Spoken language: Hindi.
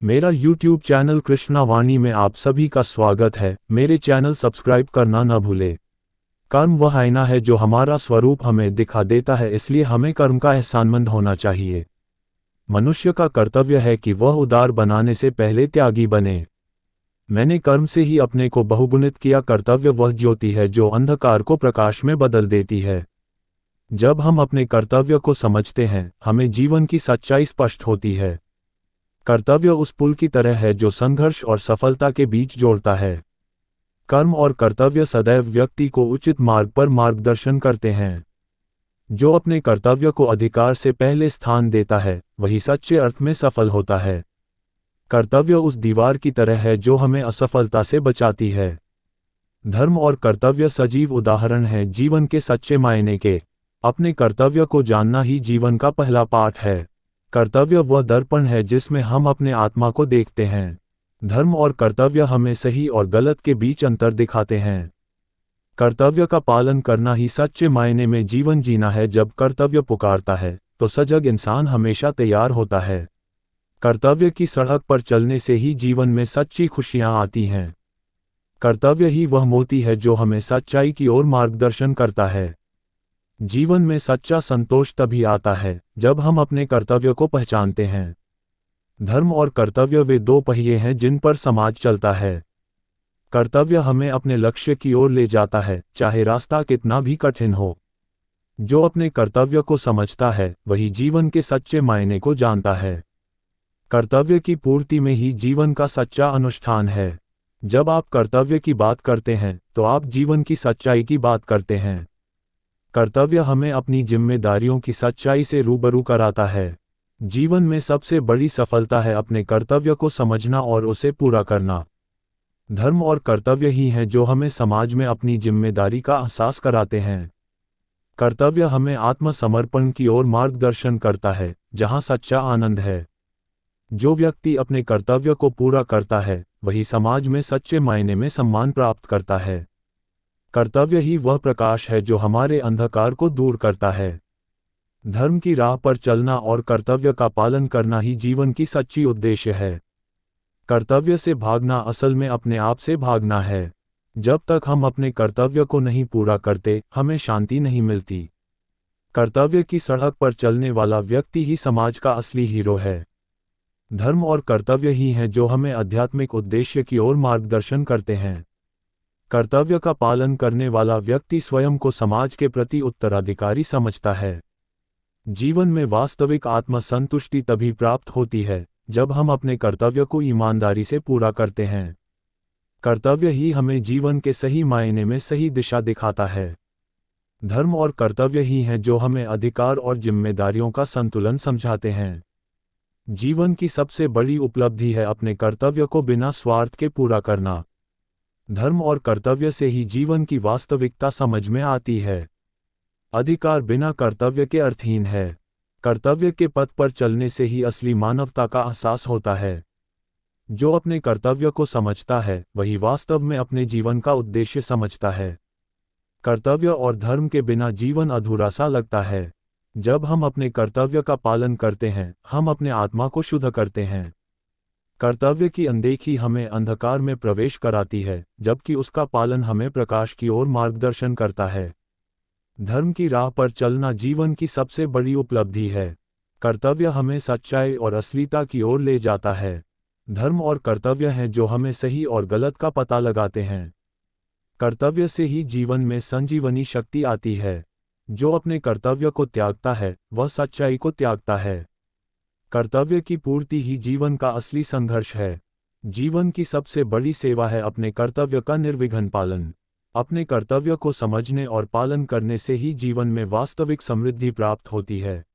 मेरा YouTube चैनल कृष्णा वाणी में आप सभी का स्वागत है। मेरे चैनल सब्सक्राइब करना न भूले। कर्म वह आईना है जो हमारा स्वरूप हमें दिखा देता है, इसलिए हमें कर्म का एहसानमंद होना चाहिए। मनुष्य का कर्तव्य है कि वह उदार बनाने से पहले त्यागी बने। मैंने कर्म से ही अपने को बहुगुणित किया। कर्तव्य वह ज्योति है जो अंधकार को प्रकाश में बदल देती है। जब हम अपने कर्तव्य को समझते हैं, हमें जीवन की सच्चाई स्पष्ट होती है। कर्तव्य उस पुल की तरह है जो संघर्ष और सफलता के बीच जोड़ता है। कर्म और कर्तव्य सदैव व्यक्ति को उचित मार्ग पर मार्गदर्शन करते हैं। जो अपने कर्तव्य को अधिकार से पहले स्थान देता है, वही सच्चे अर्थ में सफल होता है। कर्तव्य उस दीवार की तरह है जो हमें असफलता से बचाती है। धर्म और कर्तव्य सजीव उदाहरण हैं जीवन के सच्चे मायने के। अपने कर्तव्य को जानना ही जीवन का पहला पाठ है। कर्तव्य वह दर्पण है जिसमें हम अपने आत्मा को देखते हैं। धर्म और कर्तव्य हमें सही और गलत के बीच अंतर दिखाते हैं। कर्तव्य का पालन करना ही सच्चे मायने में जीवन जीना है। जब कर्तव्य पुकारता है तो सजग इंसान हमेशा तैयार होता है। कर्तव्य की सड़क पर चलने से ही जीवन में सच्ची खुशियां आती हैं। कर्तव्य ही वह मोती है जो हमें सच्चाई की ओर मार्गदर्शन करता है। जीवन में सच्चा संतोष तभी आता है जब हम अपने कर्तव्य को पहचानते हैं। धर्म और कर्तव्य वे दो पहिए हैं जिन पर समाज चलता है। कर्तव्य हमें अपने लक्ष्य की ओर ले जाता है, चाहे रास्ता कितना भी कठिन हो। जो अपने कर्तव्य को समझता है, वही जीवन के सच्चे मायने को जानता है। कर्तव्य की पूर्ति में ही जीवन का सच्चा अनुष्ठान है। जब आप कर्तव्य की बात करते हैं, तो आप जीवन की सच्चाई की बात करते हैं। कर्तव्य हमें अपनी जिम्मेदारियों की सच्चाई से रूबरू कराता है। जीवन में सबसे बड़ी सफलता है अपने कर्तव्य को समझना और उसे पूरा करना। धर्म और कर्तव्य ही हैं जो हमें समाज में अपनी जिम्मेदारी का एहसास कराते हैं। कर्तव्य हमें आत्मसमर्पण की ओर मार्गदर्शन करता है, जहां सच्चा आनंद है। जो व्यक्ति अपने कर्तव्य को पूरा करता है, वही समाज में सच्चे मायने में सम्मान प्राप्त करता है। कर्तव्य ही वह प्रकाश है जो हमारे अंधकार को दूर करता है। धर्म की राह पर चलना और कर्तव्य का पालन करना ही जीवन की सच्ची उद्देश्य है। कर्तव्य से भागना असल में अपने आप से भागना है। जब तक हम अपने कर्तव्य को नहीं पूरा करते, हमें शांति नहीं मिलती। कर्तव्य की सड़क पर चलने वाला व्यक्ति ही समाज का असली हीरो है। धर्म और कर्तव्य ही हैं जो हमें आध्यात्मिक उद्देश्य की ओर मार्गदर्शन करते हैं। कर्तव्य का पालन करने वाला व्यक्ति स्वयं को समाज के प्रति उत्तराधिकारी समझता है। जीवन में वास्तविक आत्मसंतुष्टि तभी प्राप्त होती है जब हम अपने कर्तव्य को ईमानदारी से पूरा करते हैं। कर्तव्य ही हमें जीवन के सही मायने में सही दिशा दिखाता है। धर्म और कर्तव्य ही हैं जो हमें अधिकार और जिम्मेदारियों का संतुलन समझाते हैं। जीवन की सबसे बड़ी उपलब्धि है अपने कर्तव्य को बिना स्वार्थ के पूरा करना। धर्म और कर्तव्य से ही जीवन की वास्तविकता समझ में आती है। अधिकार बिना कर्तव्य के अर्थहीन है। कर्तव्य के पथ पर चलने से ही असली मानवता का एहसास होता है। जो अपने कर्तव्य को समझता है, वही वास्तव में अपने जीवन का उद्देश्य समझता है। कर्तव्य और धर्म के बिना जीवन अधूरा सा लगता है। जब हम अपने कर्तव्य का पालन करते हैं, हम अपने आत्मा को शुद्ध करते हैं। कर्तव्य की अनदेखी हमें अंधकार में प्रवेश कराती है, जबकि उसका पालन हमें प्रकाश की ओर मार्गदर्शन करता है। धर्म की राह पर चलना जीवन की सबसे बड़ी उपलब्धि है। कर्तव्य हमें सच्चाई और असलियता की ओर ले जाता है। धर्म और कर्तव्य हैं जो हमें सही और गलत का पता लगाते हैं। कर्तव्य से ही जीवन में संजीवनी शक्ति आती है। जो अपने कर्तव्य को त्यागता है, वह सच्चाई को त्यागता है। कर्तव्य की पूर्ति ही जीवन का असली संघर्ष है। जीवन की सबसे बड़ी सेवा है अपने कर्तव्य का निर्विघ्न पालन। अपने कर्तव्य को समझने और पालन करने से ही जीवन में वास्तविक समृद्धि प्राप्त होती है।